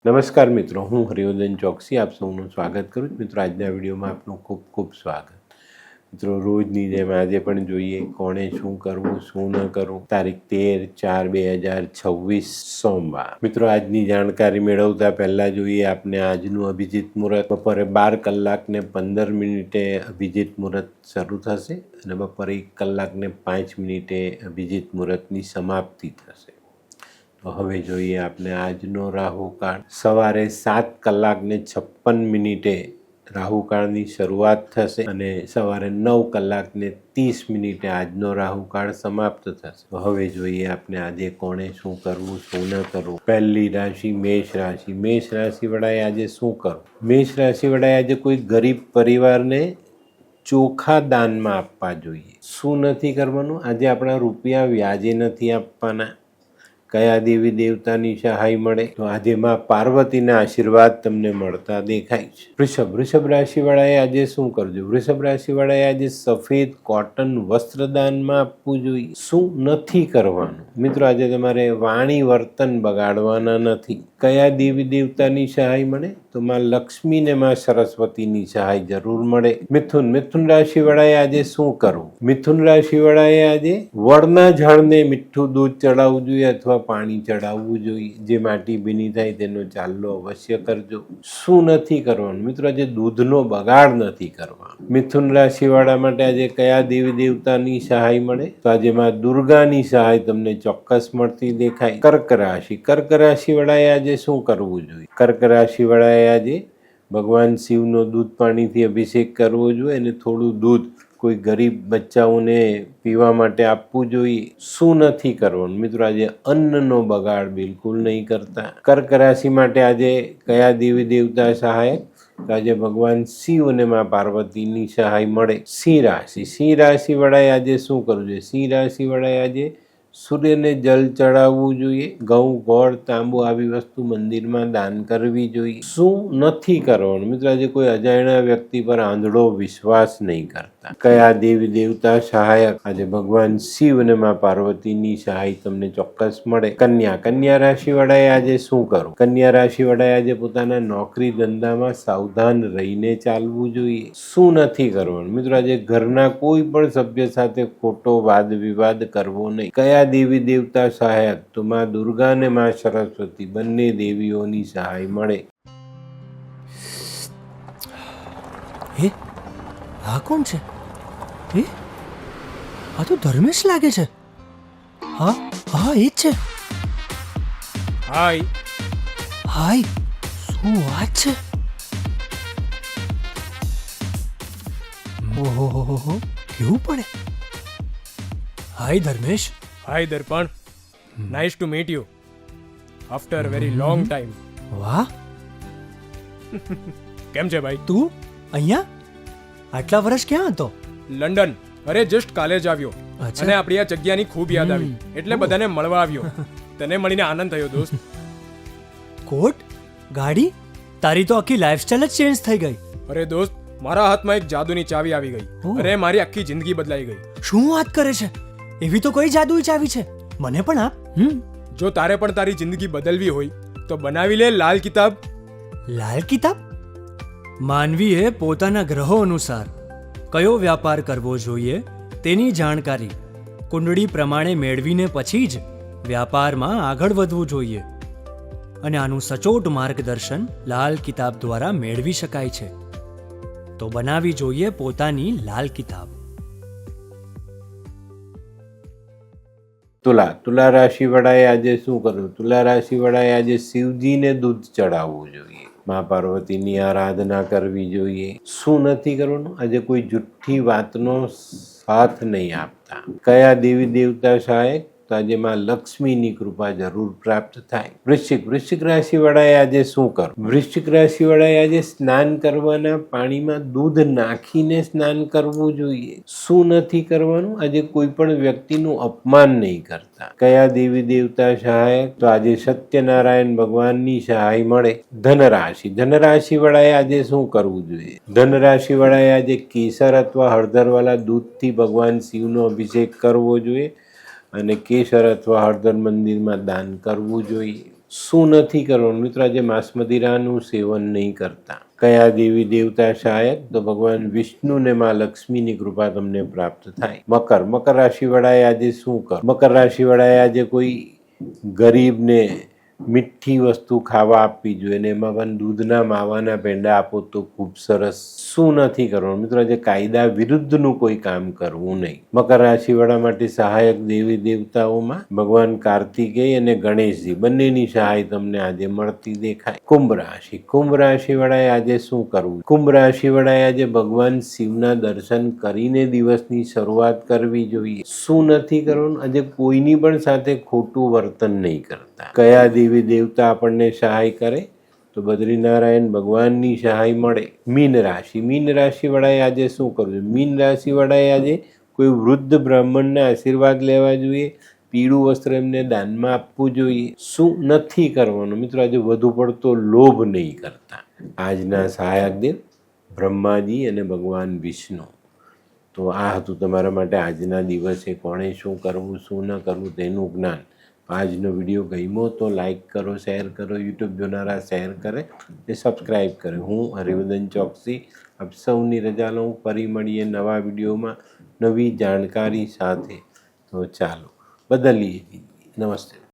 નમસ્કાર મિત્રો, હું હરિવર્ધન ચોકસી આપ સૌનું સ્વાગત કરું છું. મિત્રો, આજના વિડીયોમાં આપનું ખૂબ ખૂબ સ્વાગત. મિત્રો, રોજની જેમ આજે પણ જોઈએ કોણે શું કરવું શું ન કરવું. તારીખ 13/4/2026 સોમવાર. મિત્રો, આજની જાણકારી મેળવતા પહેલાં જોઈએ આપણે આજનું અભિજીત મુહૂર્ત. બપોરે 12:15 અભિજીત મુહૂર્ત શરૂ થશે અને બપોરે 1:05 અભિજીત મુહૂર્તની સમાપ્તિ થશે. તો હવે જોઈએ આપણે આજનો રાહુકાળ. સવારે 7:56 રાહુકાળની શરૂઆત થશે અને સવારે 9:30 આજનો રાહુકાળ સમાપ્ત થશે. તો હવે જોઈએ આપણે આજે કોણે શું કરવું શું ન કરવું. પહેલી રાશિ મેષ રાશિ. મેષ રાશિ વડાએ આજે શું કરવું? મેષ રાશિ વડાએ આજે કોઈ ગરીબ પરિવારને ચોખા દાનમાં આપવા જોઈએ. શું નથી કરવાનું? આજે આપણા રૂપિયા વ્યાજે નથી આપવાના. કયા દેવી દેવતાની સહાય મળે? તો આજે માં પાર્વતીના આશીર્વાદ તમને મળતા દેખાય છે. વૃષભ રાશિવાળાએ આજે શું કરજો? વૃષભ રાશિવાળાએ આજે સફેદ કોટન વસ્ત્રદાનમાં આપવું જોઈએ. શું નથી કરવાનું? મિત્રો, આજે તમારે વાણી વર્તન બગાડવાના નથી. કયા દેવી દેવતાની સહાય મળે? તો માં લક્ષ્મી ને માં સરસ્વતીની સહાય જરૂર મળે. મિથુન રાશિવાળાએ આજે શું કરવું? મિથુન રાશિવાળાએ આજે વડના ઝાડને મીઠું દૂધ ચડાવવું જોઈએ અથવા પાણી ચડાવવું જોઈએ. જે માટી ભીની થાય તેનો ચાલ્લો અવશ્ય કરજો. શું નથી કરવાનું? મિત્રો, આજે દૂધનો બગાડ નથી કરવાનો. મિથુન રાશિવાળા માટે આજે કયા દેવી દેવતાની સહાય મળે? તો આજે માં દુર્ગાની સહાય તમને ચોક્કસ મળતી દેખાય. કર્ક રાશિવાળાએ આજે શું કરવું જોઈએ? કર્ક રાશિવાળાએ આજે ભગવાન શિવનો દૂધ પાણીથી અભિષેક કરવો જોઈએ અને થોડું દૂધ કોઈ ગરીબ બચ્ચાઓને પીવા માટે આપવું જોઈએ. શું નથી કરવાનું? મિત્રો, આજે અન્નનો બગાડ બિલકુલ નહીં કરતા. કર્ક રાશિ માટે આજે કયા દેવી દેવતા સહાયક? તો આજે ભગવાન શિવ અને માં પાર્વતીની સહાય મળે. સિંહ રાશિ વડાએ આજે શું કરવું જોઈએ? સિંહ રાશિ વડાએ આજે સૂર્યને જલ ચડાવવું જોઈએ. ઘઉં, ગોળ, તાંબુ આવી વસ્તુ મંદિરમાં દાન કરવી જોઈએ. શું નથી કરવાનું? મિત્રો, આજે કોઈ અજાણ્યા વ્યક્તિ પર આંધળો વિશ્વાસ નહીં કરતા. કયા દેવી દેવતા સહાયક? આજે ભગવાન શિવ અને માં પાર્વતીની સહાય તમને ચોક્કસ મળે. કન્યા રાશિવાળાએ આજે શું કરવું? કન્યા રાશિવાળાએ આજે પોતાના નોકરી ધંધામાં સાવધાન રહીને ચાલવું જોઈએ. શું નથી કરવાનું? મિત્રો, આજે ઘરના કોઈ પણ સભ્ય સાથે ખોટો વાદ વિવાદ કરવો નહીં. કયા દેવી દેવતા સહાયક? તો માં દુર્ગા અને માં સરસ્વતી બંને દેવીઓની સહાય મળે. હે, આ કોણ છે? હે, આ તો ધર્મેશ લાગે છે. હા, એ જ છે. હાય, શું વાત છે? ઓહો, કેવું પડે? Hi Dharmesh. Hi Darpan, nice to meet you after very long time. વાહ, કેમ છે ભાઈ? તું અહીંયા આટલા વર્ષ ક્યાં હતો? લંડન. અરે જસ્ટ કાલે જ આવ્યો અને આપણી આ જગ્યાની ખૂબ યાદ આવી એટલે બધાને મળવા આવ્યો. તને મળીને આનંદ થયો દોસ્ત. કોટ, ગાડી, તારી તો આખી લાઈફસ્ટાઈલ જ ચેન્જ થઈ ગઈ. અરે દોસ્ત, મારા હાથમાં એક જાદુની ચાવી આવી ગઈ અને મારી આખી જિંદગી બદલાઈ ગઈ. શું વાત કરે છે? એવી તો કઈ જાદુઈ ચાવી છે? મને પણ આપ. જો તારે પણ તારી જિંદગી બદલવી હોય તો બનાવી લે લાલ કિતાબ. લાલ કિતાબ? માનવીએ પોતાના ગ્રહો અનુસાર કયો વ્યાપાર કરવો જોઈએ તેની જાણકારી કુંડળી પ્રમાણે મેળવીને પછી જ વ્યાપારમાં આગળ વધવું જોઈએ અને આનું સચોટ માર્ગદર્શન લાલ કિતાબ દ્વારા મેળવી શકાય છે. તો બનાવી જોઈએ પોતાની લાલ કિતાબ. તુલા રાશિ વડાએ આજે શું કરવું? તુલા રાશિ વડાએ આજે શિવજીને દૂધ ચડાવવું જોઈએ. માં પાર્વતીની આરાધના કરવી જોઈએ. શું નથી કરવાનું? આજે કોઈ જુઠ્ઠી વાતનો સાથ નહીં આપતા. કયા દેવી દેવતા સહાયક? તો આજે માં લક્ષ્મીની કૃપા જરૂર પ્રાપ્ત થાય. વૃશ્ચિક રાશિ વાળાએ આજે શું કરવું? વૃશ્ચિક રાશિ વાળાએ આજે સ્નાન કરવાના પાણીમાં દૂધ નાખીને સ્નાન કરવું જોઈએ. શું નથી કરવાનું? આજે કોઈ પણ વ્યક્તિનું અપમાન નહીં કરતા. કયા દેવી દેવતા સહાયક? તો આજે સત્યનારાયણ ભગવાનની સહાય મળે. ધનરાશિ વાળાએ આજે શું કરવું જોઈએ? ધનરાશિ વાળાએ આજે કેસર અથવા હળદર વાળા દૂધથી ભગવાન શિવનો અભિષેક કરવો જોઈએ અને કેસર અથવા હળદર મંદિરમાં દાન કરવું જોઈએ. શું નથી કરવાનું? મિત્રો, આજે માંસ મદિરાનું સેવન નહીં કરતા. કયા દેવી દેવતા સહાયક? તો ભગવાન વિષ્ણુ ને માં લક્ષ્મીની કૃપા તમને પ્રાપ્ત થાય. મકર રાશિ વાળાએ આજે શું કર? મકર રાશિ વાળાએ આજે કોઈ ગરીબને મીઠી વસ્તુ ખાવા આપવી જોઈએ, ને એમાં પણ દૂધના માવાના પેંડા આપો તો ખૂબ સરસ. શું નથી કરવાનું? મિત્રો, આજે કાયદા વિરુદ્ધનું કોઈ કામ કરવું નહીં. મકર રાશિ વાળા માટે સહાયક દેવી દેવતાઓમાં ભગવાન કાર્તિકેય અને ગણેશજી બંનેની સહાય તમને આજે મળતી દેખાય. કુંભ રાશિ વાળાએ આજે શું કરવું? કુંભ રાશિ વાળાએ આજે ભગવાન શિવના દર્શન કરીને દિવસની શરૂઆત કરવી જોઈએ. શું નથી કરવાનું? આજે કોઈની પણ સાથે ખોટું વર્તન નહીં કરતા. કયા દેવી દેવતા આપણને સહાય કરે? તો બદ્રીનારાયણ ભગવાનની સહાય મળે. મીન રાશિ વાળાએ આજે શું કરવું? મીન રાશિ વાળાએ આજે કોઈ વૃદ્ધ બ્રાહ્મણના આશીર્વાદ લેવા જોઈએ. પીળું વસ્ત્ર એમને દાનમાં આપવું જોઈએ. શું નથી કરવાનું? મિત્રો, આજે વધુ પડતો લોભ નહીં કરતા. આજના સહાયક દેવ બ્રહ્માજી અને ભગવાન વિષ્ણુ. તો આ હતું તમારા માટે આજના દિવસે કોણે શું કરવું, શું ન કરવું તેનું જ્ઞાન. આજનો વિડીયો ગમ્યો તો લાઈક કરો, શેર કરો, યુટ્યુબ જોનારા શેર કરે ને સબસ્ક્રાઈબ કરે. હું હરિવર્ધન ચોકસી આપ સૌની રજા લઉં. ફરી મળીએ નવા વિડીયોમાં નવી જાણકારી સાથે. તો ચાલો બદલીએ જિંદગી. નમસ્તે.